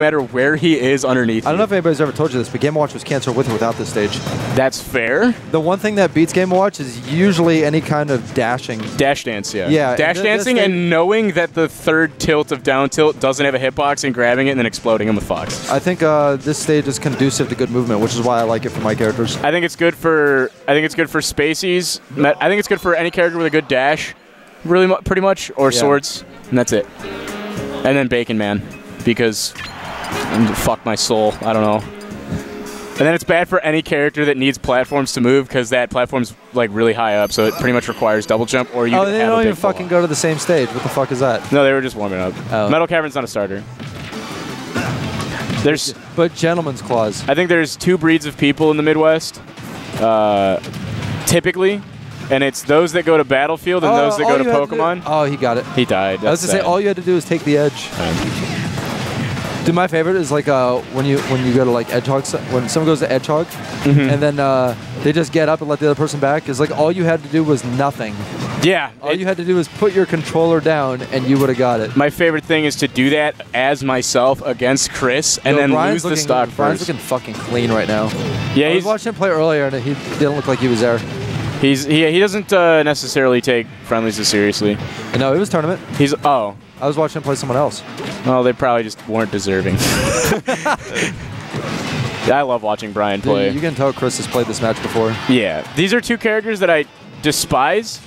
matter where he is underneath. I don't know if anybody's ever told you this, but Game & Watch was canceled with or without this stage. That's fair. The one thing that beats Game & Watch is usually any kind of dashing. Dash dance, yeah. Yeah. Dash dancing and knowing that the third tilt of down tilt doesn't have a hitbox and grabbing it and then exploding him with Fox. I think this stage is conducive to good movement, which is why I like it for my characters. I think it's good for Spaceys. I think it's good for any character with a good dash, really pretty much, or swords, and that's it. And then Bacon Man, because fuck my soul, I don't know. And then it's bad for any character that needs platforms to move, because that platform's like really high up, so it pretty much requires double jump, or you they don't even fucking go to the same stage. What the fuck is that? No, they were just warming up. Oh. Metal Cavern's not a starter. But Gentleman's Claws. I think there's two breeds of people in the Midwest, typically, and it's those that go to Battlefield and those that go to Pokemon. Oh, he got it. He died. I was gonna say all you had to do is take the edge. Dude, my favorite is like when you go to like Edgehog, when someone goes to Edgehog, and then they just get up and let the other person back. It's like all you had to do was nothing. Yeah. All you had to do was put your controller down, and you would have got it. My favorite thing is to do that as myself against Chris, and then lose the stock first. Brian's looking fucking clean right now. Yeah, I was watching him play earlier, and he didn't look like he was there. He doesn't necessarily take friendlies as seriously. No, it was tournament. I was watching him play someone else. Well, they probably just weren't deserving. I love watching Brian play. Dude, you can tell Chris has played this match before. Yeah. These are two characters that I despise,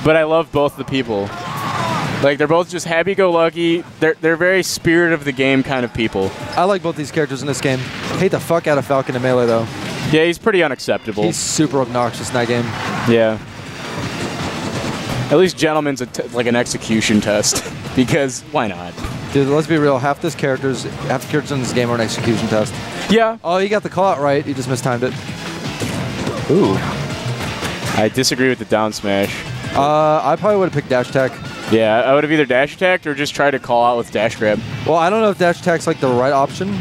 but I love both the people. Like, they're both just happy-go-lucky. They're very spirit of the game kind of people. I like both these characters in this game. Hate the fuck out of Falcon in Melee, though. Yeah, he's pretty unacceptable. He's super obnoxious in that game. Yeah. At least Gentleman's like an execution test, because why not? Dude, let's be real. Half the characters in this game are an execution test. Yeah. Oh, you got the call out right. You just mistimed it. Ooh. I disagree with the down smash. I probably would have picked dash attack. Yeah, I would have either dash attacked or just tried to call out with dash grab. Well, I don't know if dash attack's like the right option.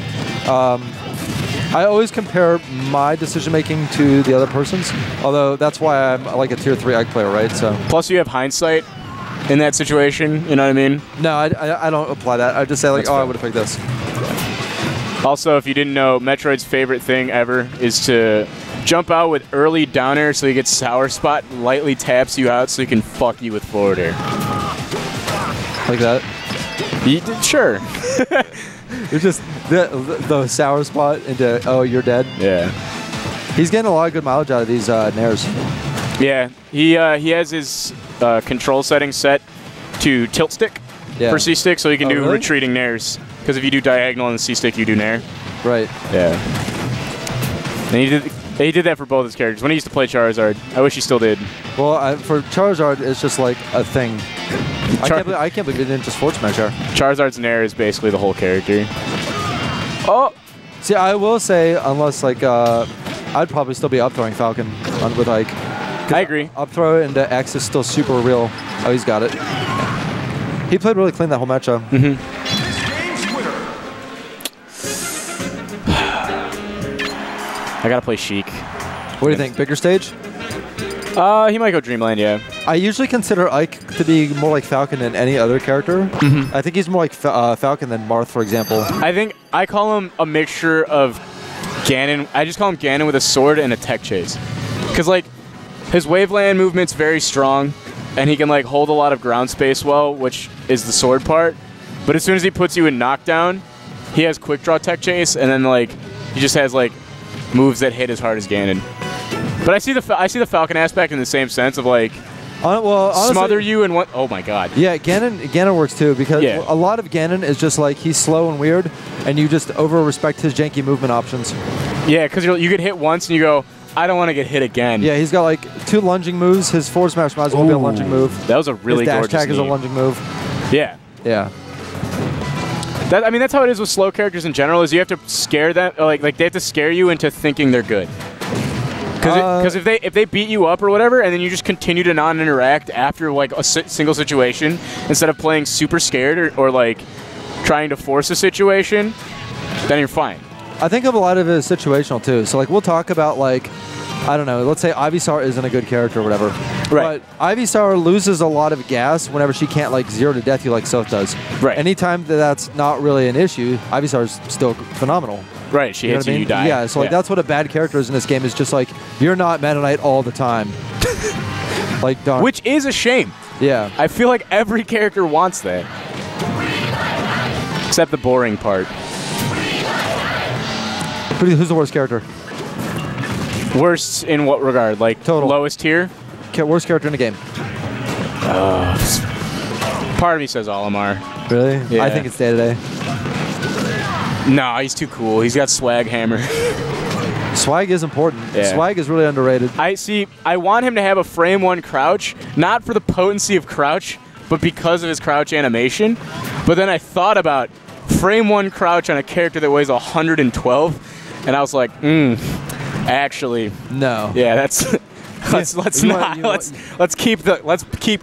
I always compare my decision-making to the other person's, although that's why I'm like a tier 3 egg player, right? So. Plus you have hindsight in that situation, you know what I mean? No, I don't apply that. I just say like, I would have picked this. Also, if you didn't know, Metroid's favorite thing ever is to jump out with early down air so he gets sour spot, lightly taps you out so he can fuck you with forward air. Like that? Sure. It's just the sour spot into, oh, you're dead? Yeah. He's getting a lot of good mileage out of these nairs. Yeah, he has his control settings set to tilt stick for C-stick, so he can do retreating nairs. Because if you do diagonal on the C-stick, you do nair. Right. Yeah. And he did that for both his characters. When he used to play Charizard, I wish he still did. Well, for Charizard, it's just like a thing. I can't believe it didn't just forward smash her. Charizard's nair is basically the whole character. Oh! See, I will say, unless like, I'd probably still be up throwing Falcon with like. I agree. Up throw into X is still super real. Oh, he's got it. He played really clean that whole matchup. I gotta play Sheik. What do you think? Bigger stage? He might go Dreamland, yeah. I usually consider Ike to be more like Falcon than any other character. I think he's more like Falcon than Marth, for example. I think I call him a mixture of Ganon. I just call him Ganon with a sword and a tech chase. Because, like, his waveland movement's very strong, and he can, like, hold a lot of ground space well, which is the sword part. But as soon as he puts you in knockdown, he has quick draw tech chase, and then, like, he just has, like, moves that hit as hard as Ganon. But I see the Falcon aspect in the same sense of like, well, honestly, smother you and what? Oh my God. Yeah, Ganon works too because a lot of Ganon is just like he's slow and weird, and you just over respect his janky movement options. Yeah, because you get hit once and you go, I don't want to get hit again. Yeah, he's got like 2 lunging moves. His forward smash might as well be a lunging move. That was a really gorgeous dash attack is a lunging move. Yeah. Yeah. I mean, that's how it is with slow characters in general. Is you have to scare them, like they have to scare you into thinking they're good. Because if they beat you up or whatever, and then you just continue to non-interact after like a single situation, instead of playing super scared or like trying to force a situation, then you're fine. I think of a lot of it as situational too. So like we'll talk about like, I don't know, let's say Ivysaur isn't a good character or whatever. Right. But Ivysaur loses a lot of gas whenever she can't like 0 to death you like Soph does. Right. Anytime that's not really an issue, Ivysaur's still phenomenal. Right, she hits you, you die. Yeah, so like that's what a bad character is in this game, is just like, you're not Meta Knight all the time. Like, darn. Which is a shame. Yeah. I feel like every character wants that. Except the boring part. Who's the worst character? Worst in what regard? Like, total. Lowest tier? Worst character in the game. Part of me says Olimar. Really? Yeah. I think it's Day-to-Day. No, he's too cool. He's got swag hammer. Swag is important. Yeah. Swag is really underrated. I want him to have a frame 1 crouch, not for the potency of crouch, but because of his crouch animation. But then I thought about frame 1 crouch on a character that weighs 112, and I was like, actually, no. Yeah, that's let's keep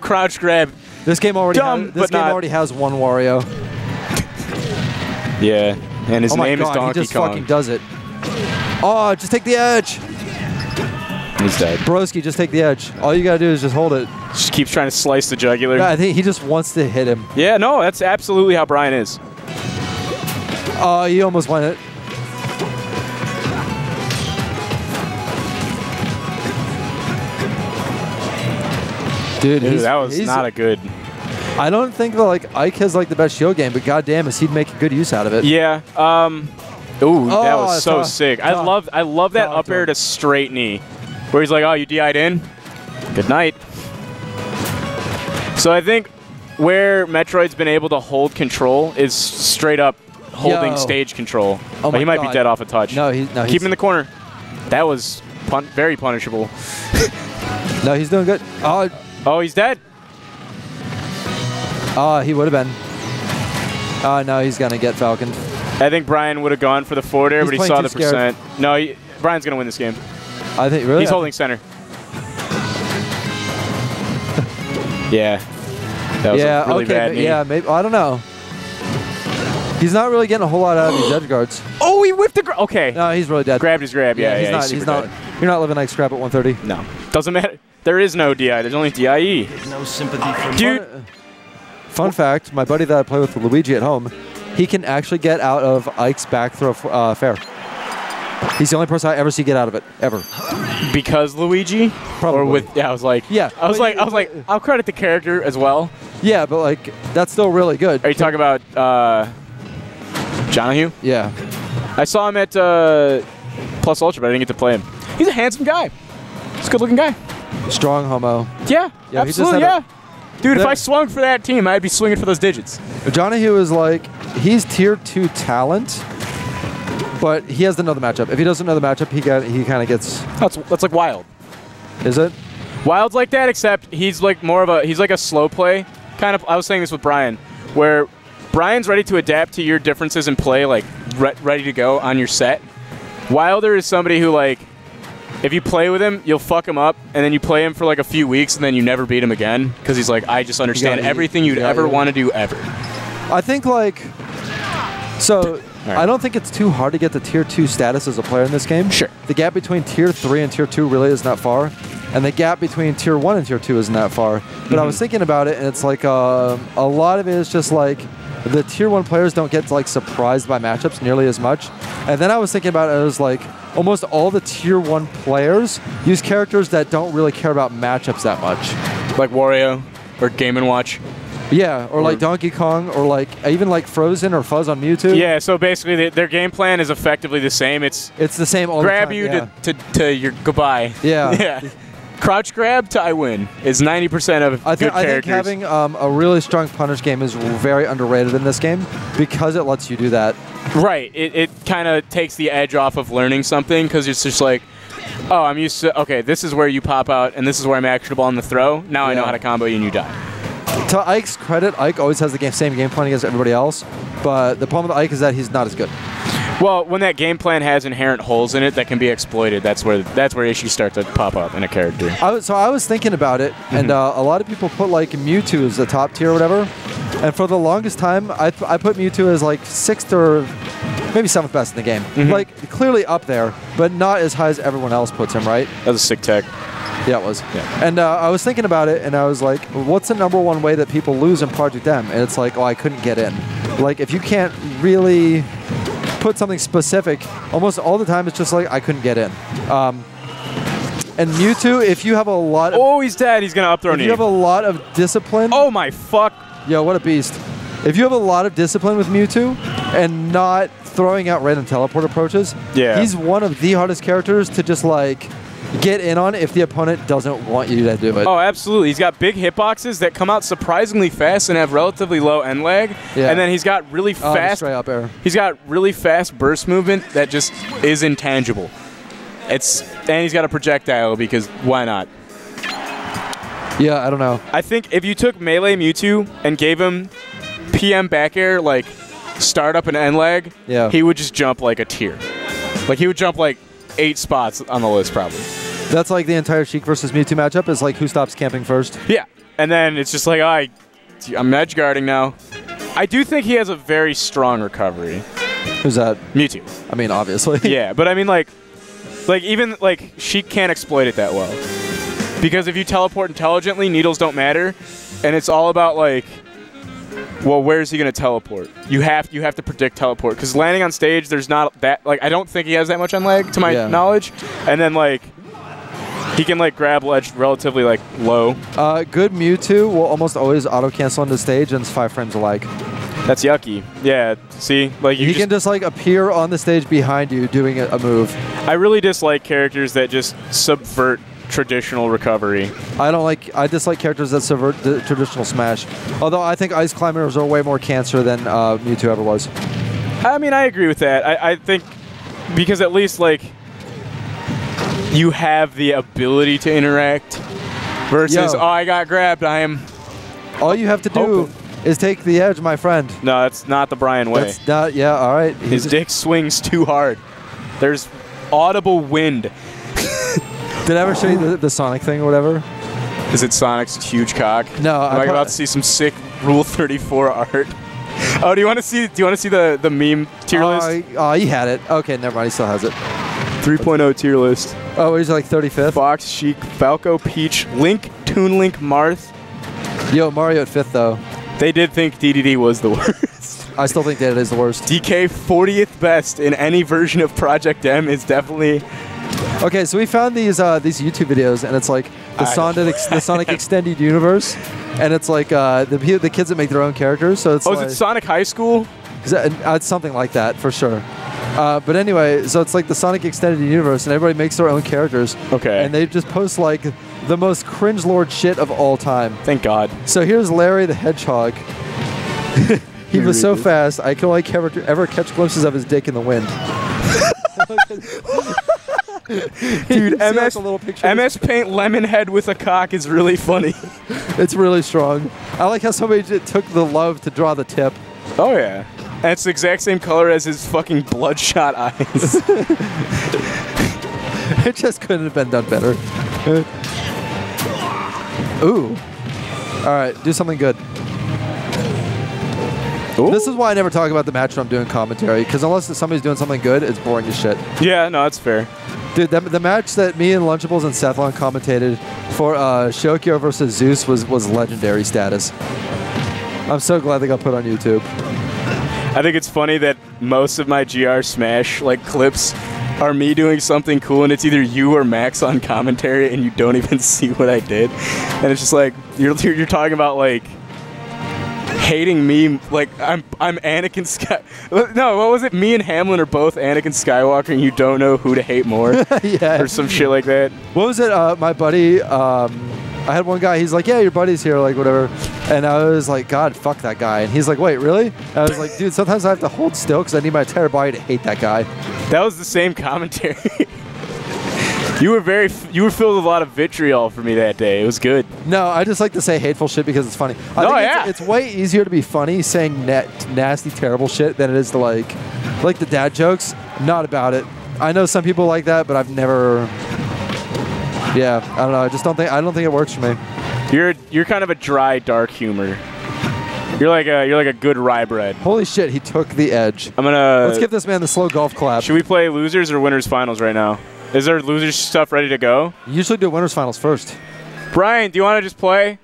crouch grab. This game already already has one Wario. Yeah, and his name is Donkey Kong. He just fucking does it. Oh, just take the edge. He's dead. Broski, just take the edge. All you gotta do is just hold it. Just keeps trying to slice the jugular. Yeah, I think he just wants to hit him. Yeah, no, that's absolutely how Brian is. Oh, you almost won it. Dude, that was not a good. I don't think that like Ike has like the best shield game, but goddamn, he'd make a good use out of it. Yeah. Ooh, that was so sick. I love that up air to straight knee, where he's like, "Oh, you DI'd in? Good night." So I think where Metroid's been able to hold control is straight up holding stage control. Oh my he might God. be dead off a touch. No, keep him in the corner. That was very punishable. No, he's doing good. Oh, he's dead. He would have been. No, he's gonna get Falcon. I think Brian would have gone for the forward air, but he saw the percent. No, Brian's going to win this game. I think, really? He's holding center. Yeah. That was a really bad knee. Yeah, maybe. I don't know. He's not really getting a whole lot out of these edge guards. Oh, he whipped the okay. No, he's really dead. Grabbed his grab. Yeah, he's not. You're not living like scrap at 130. No. Doesn't matter. There is no DI. There's only DIE. No sympathy for Dude. Fun fact, my buddy that I play with Luigi at home, he can actually get out of Ike's back throw fair. He's the only person I ever see get out of it, ever. Because Luigi? Probably. Or with, yeah, I was like, I was like, I'll credit the character as well. Yeah, but like, that's still really good. Are you talking about Jonahue? Yeah. I saw him at Plus Ultra, but I didn't get to play him. He's a handsome guy. He's a good looking guy. Strong homo. Yeah, Yeah, absolutely, yeah. Dude, if I swung for that team, I'd be swinging for those digits. Jonahue is like, he's tier 2 talent, but he has to know the matchup. If he doesn't know the matchup, he kind of gets... That's like Wild. Is it? Wild's like that, except he's like more of a, he's like a slow play. Kind of, I was saying this with Brian, where Brian's ready to adapt to your differences in play, like ready to go on your set. Wilder is somebody who like, if you play with him, you'll fuck him up, and then you play him for like a few weeks, and then you never beat him again, because he's like, I just understand everything you'd ever want to do ever. I think like, so I don't think it's too hard to get the tier 2 status as a player in this game. Sure. The gap between tier 3 and tier 2 really isn't that far, and the gap between tier 1 and tier 2 isn't that far. But I was thinking about it, and it's like a lot of it is just like the tier 1 players don't get like surprised by matchups nearly as much. And then I was thinking about it as like almost all the tier 1 players use characters that don't really care about matchups that much. Like Wario or Game & Watch. Yeah, or like Donkey Kong, or like even like Frozen or Fuzz on Mewtwo. Yeah, so basically their game plan is effectively the same. It's the same all grab the time. you to your goodbye. Yeah. Yeah. Crouch grab to I win is 90% of good characters. I think having a really strong punish game is very underrated in this game because it lets you do that. Right. It kind of takes the edge off of learning something, because it's just like, oh, I'm used to, okay, this is where you pop out and this is where I'm actionable on the throw. Now I know how to combo you and you die. To Ike's credit, Ike always has the same game plan against everybody else, but the problem with Ike is that he's not as good. Well, when that game plan has inherent holes in it that can be exploited, that's where issues start to pop up in a character. So I was thinking about it, and a lot of people put like Mewtwo as the top tier or whatever, and for the longest time, I put Mewtwo as like 6th or maybe 7th best in the game. Like clearly up there, but not as high as everyone else puts him, right? That's a sick tech. Yeah, it was. Yeah. And I was thinking about it, and I was like, what's the #1 way that people lose in Project M? And it's like, oh, I couldn't get in. Like, if you can't really put something specific, almost all the time it's just like, I couldn't get in. And Mewtwo, if you have a lot of... Oh, he's dead. He's going to up throw knee. If you have a lot of discipline... Oh, my fuck. Yo, what a beast. If you have a lot of discipline with Mewtwo and not throwing out random teleport approaches, he's one of the hardest characters to just, like, get in on if the opponent doesn't want you to do it. Oh, absolutely. He's got big hitboxes that come out surprisingly fast and have relatively low end lag. Yeah. And then he's got really fast... straight up air. He's got really fast burst movement that just is intangible. And he's got a projectile because why not? Yeah, I don't know. I think if you took Melee Mewtwo and gave him PM back air, like startup and end lag, he would just jump like a tier. Like he would jump like 8 spots on the list probably. That's like the entire Sheik versus Mewtwo matchup is like who stops camping first. Yeah, and then it's just like I'm edge guarding now. I do think he has a very strong recovery. Who's that? Mewtwo. I mean, obviously. Yeah, but I mean like even like Sheik can't exploit it that well. Because if you teleport intelligently, needles don't matter, and it's all about like, well, where is he going to teleport? You have to predict teleport because landing on stage, there's not that like I don't think he has that much on lag to my knowledge, and then like he can like grab ledge relatively like low. Good Mewtwo will almost always auto cancel on the stage, and it's 5 frames of lag. That's yucky. Yeah, see, like he can just like appear on the stage behind you doing a move. I really dislike characters that just subvert traditional recovery. I dislike characters that subvert the traditional smash. Although I think Ice Climbers are way more cancer than Mewtwo ever was. I mean, I agree with that. I think because at least like you have the ability to interact versus oh, I got grabbed. I am. All you have to do is take the edge, my friend. No, that's not the Brian way. That's not. Yeah, all right. His dick swings too hard. There's audible wind. Did I ever show you the Sonic thing or whatever? Is it Sonic's huge cock? No. Am I about to see some sick Rule 34 art? Oh, do you want to see the meme tier list? Oh, he had it. Okay, never mind. He still has it. 3.0 tier list. Oh, he's like 35th. Fox, Sheik, Falco, Peach, Link, Toon Link, Marth. Yo, Mario at 5th though. They did think DDD was the worst. I still think that is the worst. DK 40th best in any version of Project M is definitely. Okay, so we found these YouTube videos, and it's like the Sonic Extended Universe, and it's like the kids that make their own characters. So it's is it Sonic High School? It's something like that for sure. But anyway, so it's like the Sonic Extended Universe, and everybody makes their own characters. Okay. And they just post like the most cringe lord shit of all time. Thank God. So here's Larry the Hedgehog. He was so fast, I could only ever catch glimpses of his dick in the wind. Dude, MS Paint lemon head with a cock is really funny. It's really strong. I like how somebody took the love to draw the tip. Oh yeah. And it's the exact same color as his fucking bloodshot eyes. It just couldn't have been done better. Ooh. Alright, do something good. Ooh. This is why I never talk about the match when I'm doing commentary, because unless somebody's doing something good, it's boring as shit. Yeah, no, that's fair. Dude, the match that me and Lunchables and Sethlon commentated for Shokyo versus Zeus was legendary status. I'm so glad they got put on YouTube. I think it's funny that most of my GR Smash like clips are me doing something cool, and it's either you or Max on commentary, and you don't even see what I did. And it's just like you're talking about like hating me, like I'm Anakin Sky. No, what was it? Me and Hamlin are both Anakin Skywalker, and you don't know who to hate more, yeah, or some shit like that. What was it? My buddy. I had one guy. He's like, "Yeah, your buddy's here," like whatever. And I was like, "God, fuck that guy." And he's like, "Wait, really?" And I was like, "Dude, sometimes I have to hold still because I need my entire body to hate that guy." That was the same commentary. You were filled with a lot of vitriol for me that day. It was good. No, I just like to say hateful shit because it's funny. I think it's way easier to be funny saying nasty, terrible shit than it is to like the dad jokes. Not about it. I know some people like that, but I've never. Yeah, I don't know. I don't think it works for me. You're kind of a dry, dark humor. You're like a good rye bread. Holy shit, he took the edge. Let's give this man the slow golf clap. Should we play losers or winners finals right now? Is there losers stuff ready to go? You usually do winners finals first. Brian, do you want to just play?